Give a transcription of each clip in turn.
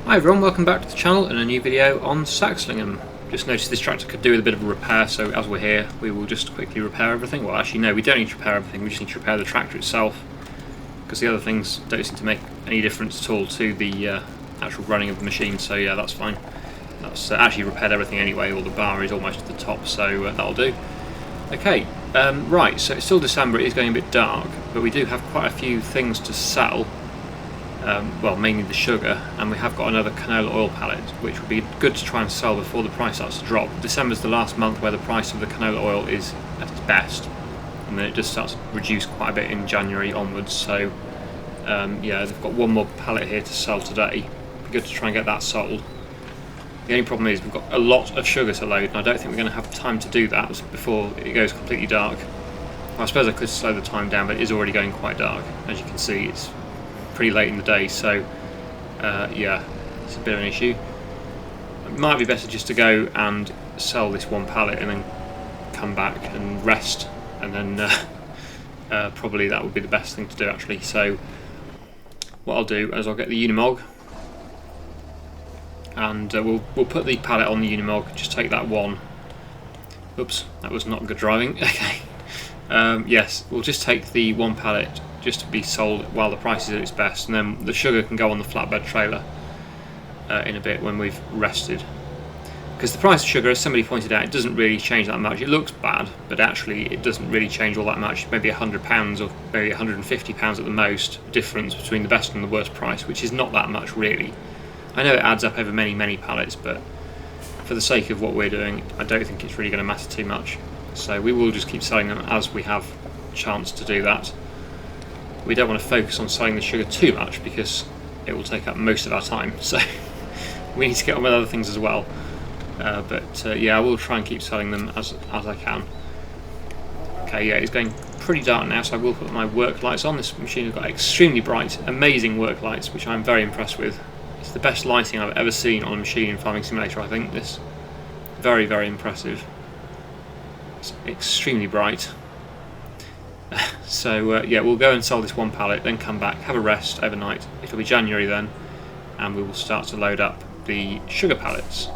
Hi everyone, welcome back to the channel and a new video on Saxlingham. Just noticed this tractor could do with a bit of a repair, so as we're here we will just quickly repair everything. Well actually no, we don't need to repair everything, we just need to repair the tractor itself, because the other things don't seem to make any difference at all to the actual running of the machine, so yeah, that's fine. That's actually repaired everything anyway, all the bar is almost at the top, so that'll do. Okay, right, so it's still December, it is going a bit dark, but we do have quite a few things to sell. Well, mainly the sugar, and we have got another canola oil pallet, which would be good to try and sell before the price starts to drop. December's the last month where the price of the canola oil is at its best, and then it just starts to reduce quite a bit in January onwards, so yeah, they've got one more pallet here to sell today. It'd be good to try and get that sold. The only problem is we've got a lot of sugar to load, and I don't think we're going to have time to do that before it goes completely dark. Well, I suppose I could slow the time down, but it is already going quite dark. As you can see, it's pretty late in the day, so yeah, it's a bit of an issue. It might be better just to go and sell this one pallet and then come back and rest, and then probably that would be the best thing to do actually. So what I'll do is I'll get the Unimog, and we'll put the pallet on the Unimog, just take that one. Oops, that was not good driving. Okay, yes, we'll just take the one pallet just to be sold while the price is at its best, and then the sugar can go on the flatbed trailer in a bit when we've rested. Because the price of sugar, as somebody pointed out, it doesn't really change that much. It looks bad, but actually it doesn't really change all that much. Maybe £100 or maybe £150 at the most difference between the best and the worst price, which is not that much really. I know it adds up over many pallets, but for the sake of what we're doing, I don't think it's really going to matter too much. So we will just keep selling them as we have a chance to do that. We don't want to focus on selling the sugar too much because it will take up most of our time, so we need to get on with other things as well. But yeah, I will try and keep selling them as I can. Okay, yeah, it's going pretty dark now, so I will put my work lights on. This machine has got extremely bright, amazing work lights, which I'm very impressed with. It's the best lighting I've ever seen on a machine in Farming Simulator, I think. This very impressive. It's extremely bright. So yeah, we'll go and sell this one pallet, then come back, have a rest overnight. It'll be January then, and we will start to load up the sugar pallets.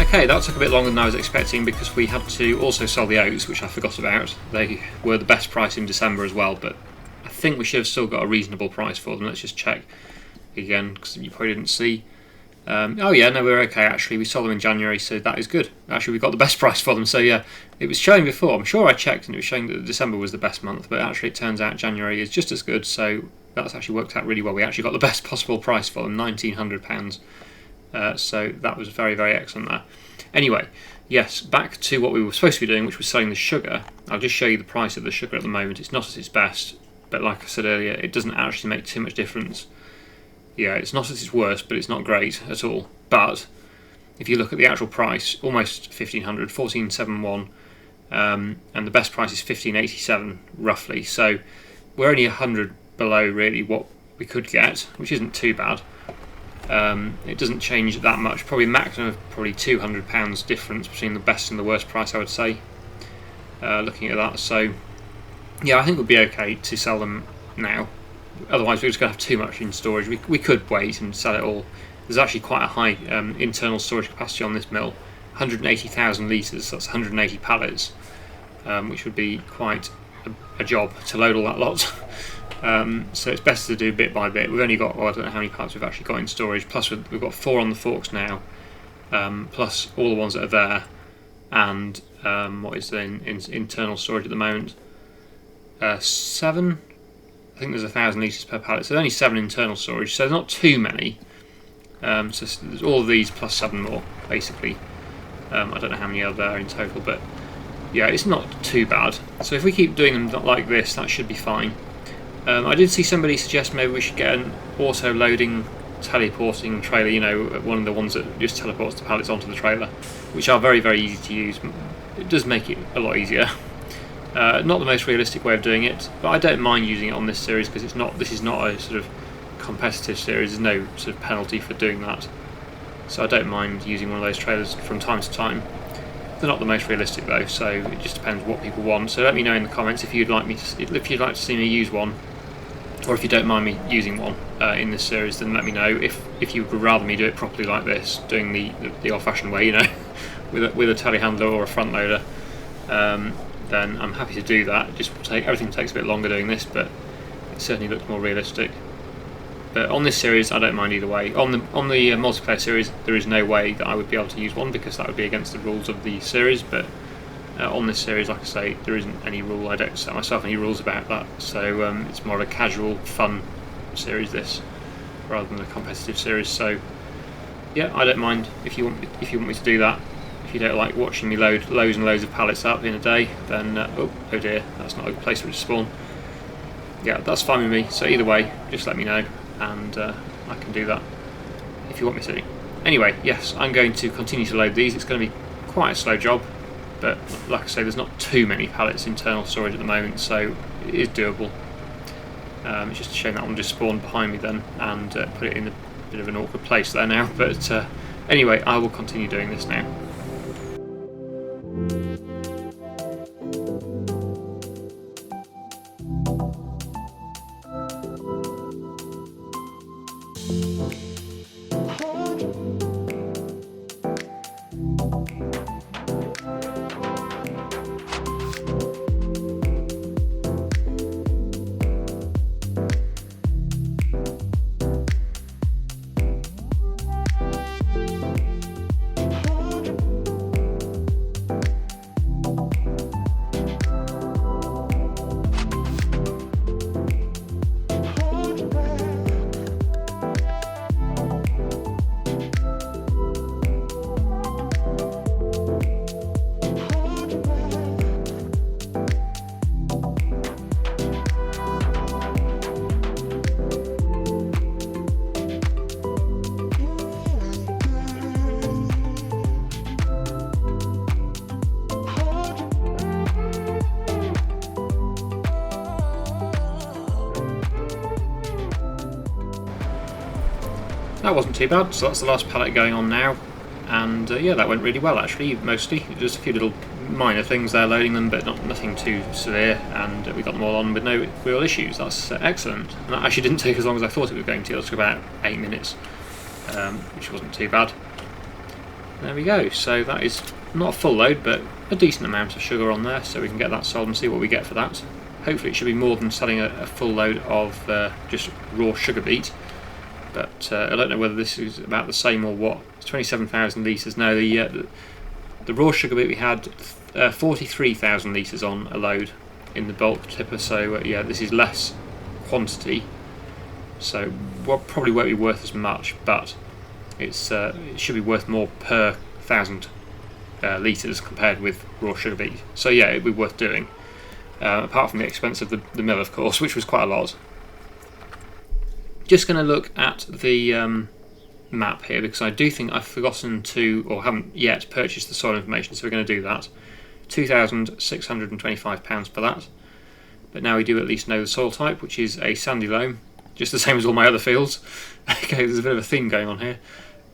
Okay, that took a bit longer than I was expecting because we had to also sell the oats, which I forgot about. They were the best price in December as well, but I think we should have still got a reasonable price for them. Let's just check again, because you probably didn't see. Oh yeah, no, we're okay actually. We sold them in January, so that is good. Actually, we got the best price for them, so yeah. It was showing before, I'm sure I checked, and it was showing that December was the best month, but actually it turns out January is just as good, so that's actually worked out really well. We actually got the best possible price for them, £1,900. So that was very excellent there. Anyway, yes, back to what we were supposed to be doing, which was selling the sugar. I'll just show you the price of the sugar at the moment. It's not at its best, but like I said earlier, it doesn't actually make too much difference. Yeah, it's not at its worst, but it's not great at all. But if you look at the actual price, almost 1500, 1471, and the best price is 1587 roughly. So we're only 100 below really what we could get, which isn't too bad. It doesn't change that much, probably maximum of probably £200 difference between the best and the worst price, I would say, looking at that. So yeah, I think we'll be okay to sell them now, otherwise we're just going to have too much in storage. We could wait and sell it all. There's actually quite a high internal storage capacity on this mill, 180,000 litres, that's 180 pallets, which would be quite a job to load all that lot. So it's best to do bit by bit. We've only got, well, I don't know how many pallets we've actually got in storage, plus we've got 4 on the forks now, plus all the ones that are there, and what is in internal storage at the moment? 7, I think there's 1,000 litres per pallet, so there's only 7 internal storage, so there's not too many. So there's all of these plus 7 more, basically. I don't know how many are there in total, but yeah, it's not too bad. So if we keep doing them like this, that should be fine. I did see somebody suggest maybe we should get an auto-loading teleporting trailer, you know, one of the ones that just teleports the pallets onto the trailer, which are very, very easy to use. It does make it a lot easier. Not the most realistic way of doing it, but I don't mind using it on this series because this is not a sort of competitive series. There's no sort of penalty for doing that, so I don't mind using one of those trailers from time to time. They're not the most realistic though, so it just depends what people want. So let me know in the comments if you'd like to see me use one, or if you don't mind me using one in this series. Then let me know. If you would rather me do it properly like this, doing the old-fashioned way, you know, with a telehandler or a front loader, then I'm happy to do that. Everything takes a bit longer doing this, but it certainly looks more realistic. But on this series, I don't mind either way. On the multiplayer series, there is no way that I would be able to use one because that would be against the rules of the series. But on this series, like I say, there isn't any rule. I don't set myself any rules about that. So it's more of a casual, fun series, this, rather than a competitive series. So yeah, I don't mind if you want me to do that. If you don't like watching me load loads and loads of pallets up in a day, then oh dear, that's not a good place for it to spawn. Yeah, that's fine with me. So either way, just let me know, and I can do that if you want me to. Anyway, yes, I'm going to continue to load these. It's going to be quite a slow job, but like I say, there's not too many pallets internal storage at the moment, so it is doable. It's just a shame that one just spawned behind me then and put it in a bit of an awkward place there now, but anyway, I will continue doing this now. That wasn't too bad, so that's the last pallet going on now, and yeah, that went really well actually, mostly. Just a few little minor things there loading them, but nothing too severe, and we got them all on with no real issues. That's excellent. And that actually didn't take as long as I thought it was going to. It took about 8 minutes, which wasn't too bad. There we go, so that is not a full load, but a decent amount of sugar on there, so we can get that sold and see what we get for that. Hopefully it should be more than selling a full load of just raw sugar beet. But I don't know whether this is about the same or what. It's 27,000 litres now. The raw sugar beet we had 43,000 litres on a load in the bulk tipper, so yeah, this is less quantity, so probably won't be worth as much, but it should be worth more per 1,000 litres compared with raw sugar beet. So yeah, it'd be worth doing. Apart from the expense of the mill, of course, which was quite a lot. Just going to look at the map here, because I do think I've forgotten to, or haven't yet purchased the soil information, so we're going to do that. £2,625 for that. But now we do at least know the soil type, which is a sandy loam, just the same as all my other fields. Okay, there's a bit of a theme going on here.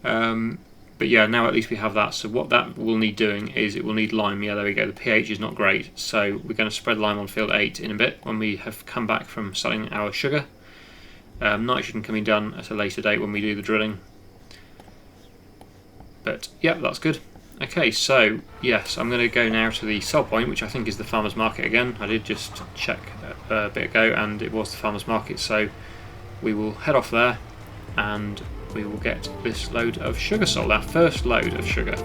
But yeah, now at least we have that. So what that will need doing is it will need lime. Yeah, there we go. The pH is not great. So we're going to spread lime on field 8 in a bit when we have come back from selling our sugar. Nitrogen can be done at a later date when we do the drilling. But yeah, that's good. Okay, so yes, I'm going to go now to the sell point, which I think is the farmer's market again. I did just check a bit ago and it was the farmer's market, so we will head off there and we will get this load of sugar sold, our first load of sugar.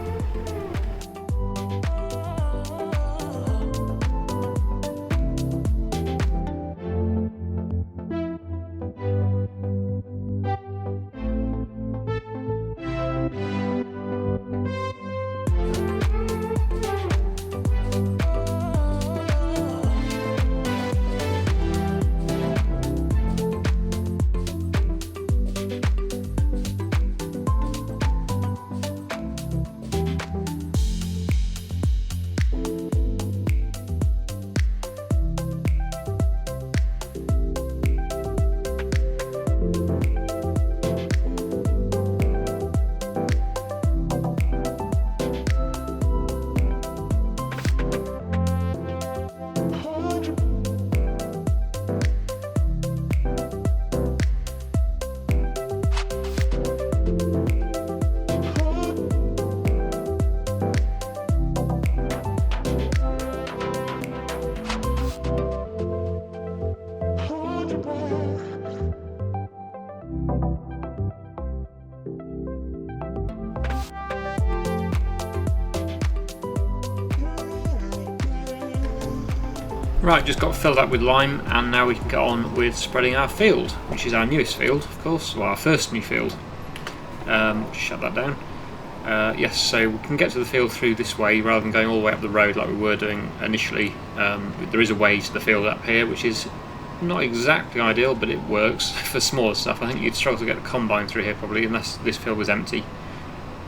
Right, just got filled up with lime, and now we can get on with spreading our field, which is our newest field, of course, well, our first new field. Just shut that down. Yes, so we can get to the field through this way rather than going all the way up the road like we were doing initially. There is a way to the field up here, which is not exactly ideal, but it works for smaller stuff. I think you'd struggle to get the combine through here probably, unless this field was empty.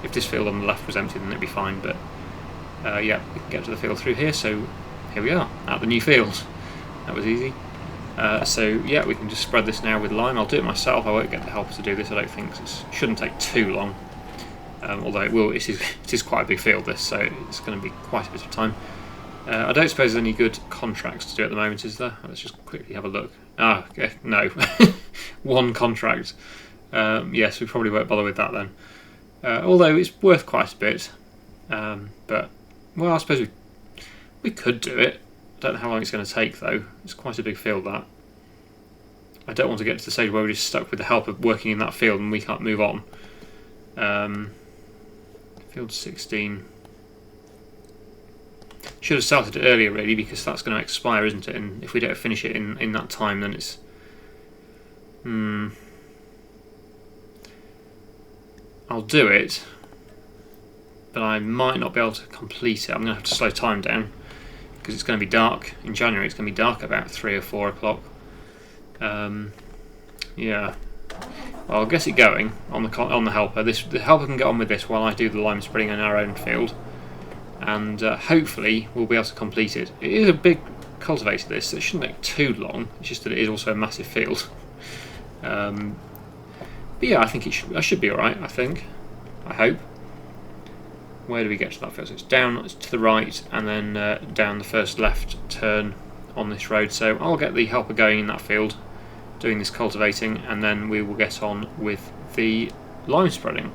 If this field on the left was empty, then it'd be fine, but yeah, we can get to the field through here, so here we are, at the new field. That was easy. So yeah, we can just spread this now with lime. I'll do it myself, I won't get the helper to do this, I don't think, 'cause it shouldn't take too long. Although it will, it is quite a big field this, so it's going to be quite a bit of time. I don't suppose there's any good contracts to do at the moment, is there? Let's just quickly have a look. Ah, okay, no. One contract. Yes, we probably won't bother with that then. Although it's worth quite a bit. But, well, I suppose we could do it. I don't know how long it's going to take though. It's quite a big field, that. I don't want to get to the stage where we're just stuck with the help of working in that field and we can't move on. Field 16. Should have started it earlier really, because that's going to expire, isn't it? And if we don't finish it in that time, then it's... I'll do it, but I might not be able to complete it. I'm going to have to slow time down, because it's going to be dark. In January it's going to be dark about 3 or 4 o'clock. Yeah. Well, I'll get it going on the helper. The helper can get on with this while I do the lime spreading in our own field, and hopefully we'll be able to complete it. It is a big cultivator, this, so it shouldn't take too long. It's just that it is also a massive field. But yeah, I think I should be alright, I think. I hope. Where do we get to that field? So it's down to the right, and then down the first left turn on this road. So I'll get the helper going in that field, doing this cultivating, and then we will get on with the lime spreading.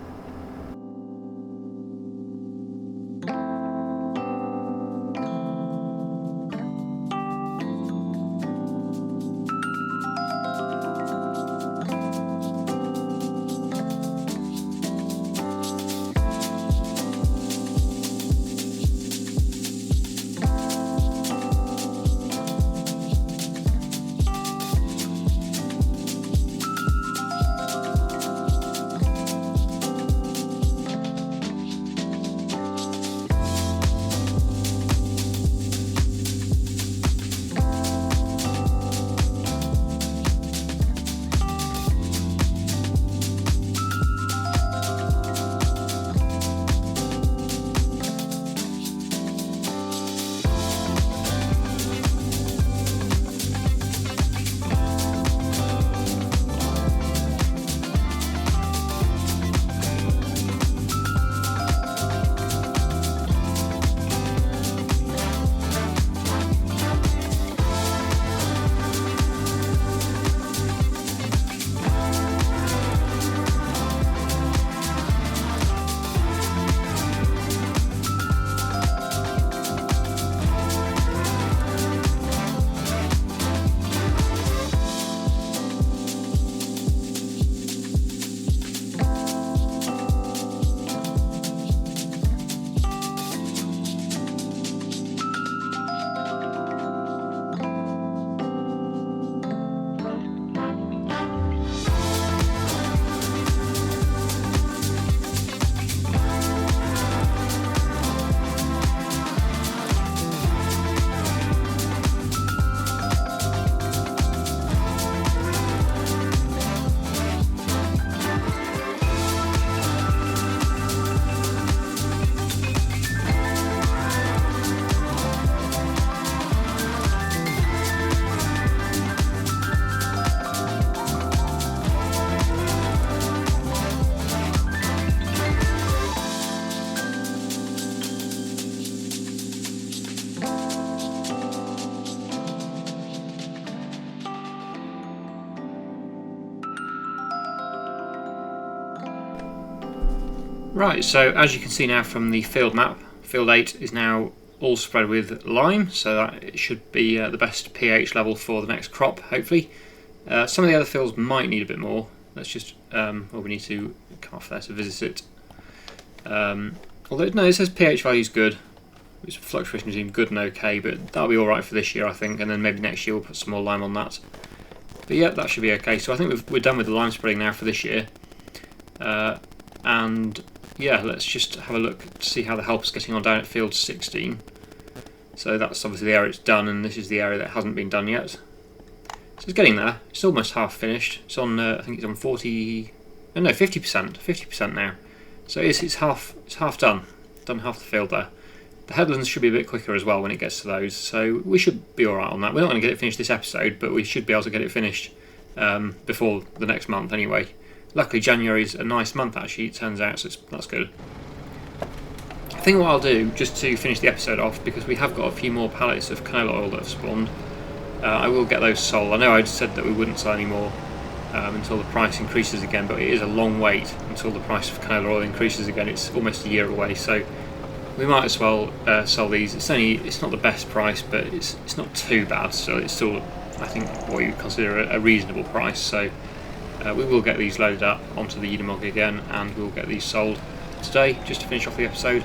Right, so as you can see now from the field map, field 8 is now all spread with lime, so that it should be the best pH level for the next crop, hopefully. Some of the other fields might need a bit more. Let's just, well, we need to come off there to visit it. Although, no, it says pH value is good. Its fluctuation is good and okay, but that'll be alright for this year, I think, and then maybe next year we'll put some more lime on that. But yeah, that should be okay. So I think we're done with the lime spreading now for this year. And yeah, let's just have a look to see how the helper's getting on down at field 16. So that's obviously the area it's done, and this is the area that hasn't been done yet. So it's getting there. It's almost half finished. It's on, I think it's on 40, no, 50% now. So it's half done. Done half the field there. The headlands should be a bit quicker as well when it gets to those, so we should be alright on that. We're not going to get it finished this episode, but we should be able to get it finished before the next month anyway. Luckily January's a nice month actually, it turns out, so that's good. I think what I'll do, just to finish the episode off, because we have got a few more pallets of canola oil that have spawned, I will get those sold. I know I said that we wouldn't sell any more until the price increases again, but it is a long wait until the price of canola oil increases again. It's almost a year away, so we might as well sell these. It's not the best price, but it's not too bad. So it's still, I think, what you would consider a reasonable price. So we will get these loaded up onto the Unimog again, and we'll get these sold today, just to finish off the episode.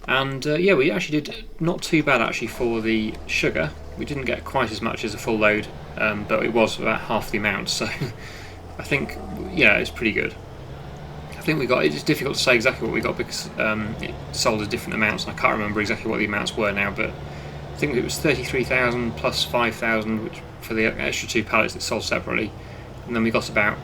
And yeah, we actually did not too bad actually for the sugar. We didn't get quite as much as a full load, but it was about half the amount. So I think, yeah, it's pretty good. I think we got, it's difficult to say exactly what we got because it sold as different amounts, and I can't remember exactly what the amounts were now, but I think it was 33,000 plus 5,000 which for the extra 2 pallets that sold separately, and then we got about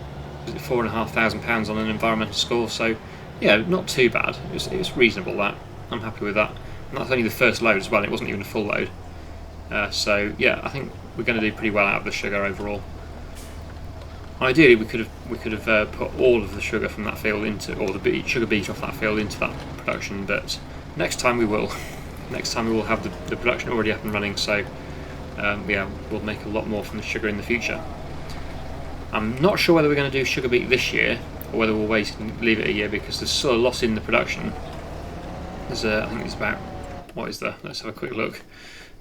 £4,500 on an environmental score, so yeah, not too bad. It was reasonable, that. I'm happy with that. And that's only the first load as well, it wasn't even a full load. So yeah, I think we're going to do pretty well out of the sugar overall. Ideally, we could have put all of the sugar from that field into, or the sugar beet off that field into that production, but next time we will. Next time we will have the production already up and running, so yeah, we'll make a lot more from the sugar in the future. I'm not sure whether we're going to do sugar beet this year, or whether we'll wait and leave it a year, because there's still a lot in the production. There's I think it's about, what is there? Let's have a quick look.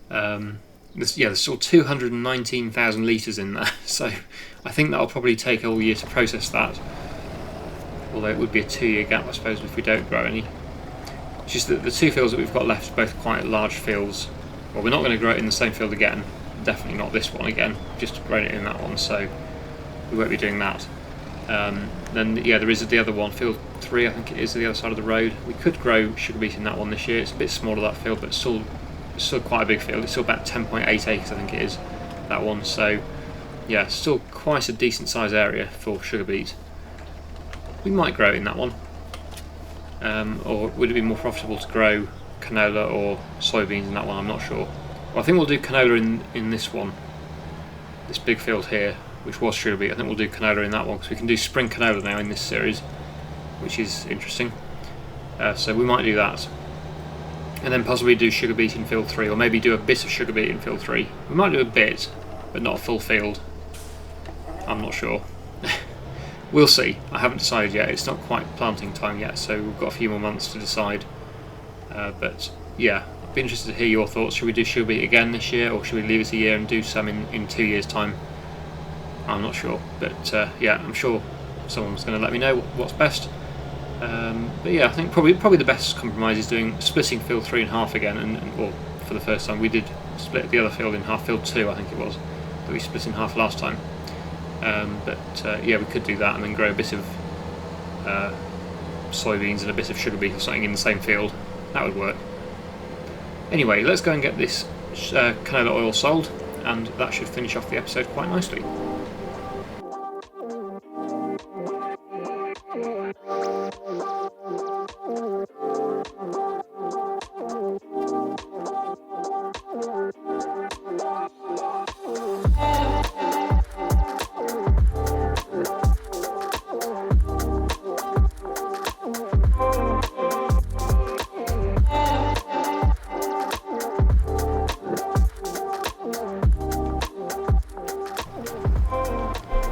There's still 219,000 litres in there, so I think that'll probably take all year to process that. Although it would be a 2-year gap, I suppose, if we don't grow any. It's just that the 2 fields that we've got left are both quite large fields. Well, we're not going to grow it in the same field again. Definitely not this one again. Just grown it in that one, so we won't be doing that. Then yeah, there is the other one, field 3, I think it is, the other side of the road. We could grow sugar beet in that one this year. It's a bit smaller, that field, but still quite a big field. It's still about 10.8 acres, I think it is, that one. So yeah, still quite a decent sized area for sugar beet. We might grow it in that one, or would it be more profitable to grow canola or soybeans in that one? I'm not sure. Well, I think we'll do canola in this one, this big field here, which was sugar beet. I think we'll do canola in that one, because we can do spring canola now in this series, which is interesting. So we might do that. And then possibly do sugar beet in field 3, or maybe do a bit of sugar beet in field 3. We might do a bit, but not a full field. I'm not sure. We'll see. I haven't decided yet. It's not quite planting time yet, so we've got a few more months to decide. But yeah, I'd be interested to hear your thoughts. Should we do sugar beet again this year, or should we leave it a year and do some in 2 years' time? I'm not sure, but yeah, I'm sure someone's going to let me know what's best. But yeah, I think probably the best compromise is splitting field 3 in half again, or for the first time we did split the other field in half, field 2 I think it was, that we split in half last time. But yeah, we could do that and then grow a bit of soybeans and a bit of sugar beet or something in the same field. That would work. Anyway, let's go and get this canola oil sold, and that should finish off the episode quite nicely.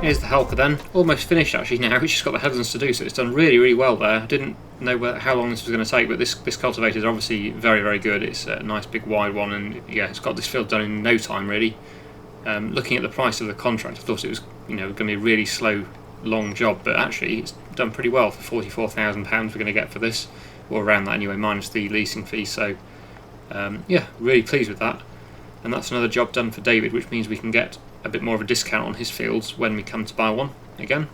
Here's the helper then, almost finished actually now. It's just got the headlands to do, so it's done really, really well there. I didn't know how long this was going to take, but this cultivator is obviously very, very good. It's a nice big wide one, and yeah, it's got this field done in no time really. Looking at the price of the contract, I thought it was going to be a really slow, long job, but actually it's done pretty well for £44,000 we're going to get for this, or around that anyway, minus the leasing fee. So yeah, really pleased with that. And that's another job done for David, which means we can get a bit more of a discount on his fields when we come to buy one again.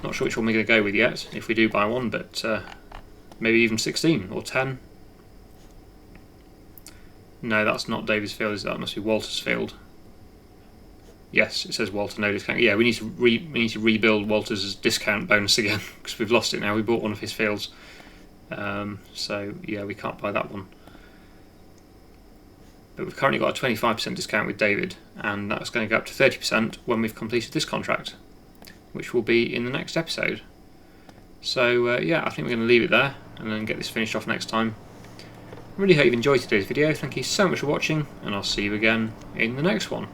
Not sure which one we're going to go with yet, if we do buy one, but maybe even 16 or 10. No, that's not David's field, that must be Walter's field. Yes, it says Walter, no discount. Yeah, we need to rebuild Walter's discount bonus again, because we've lost it now. We bought one of his fields. So yeah, we can't buy that one. But we've currently got a 25% discount with David, and that's going to go up to 30% when we've completed this contract, which will be in the next episode. So yeah, I think we're going to leave it there and then get this finished off next time. I really hope you've enjoyed today's video. Thank you so much for watching, and I'll see you again in the next one.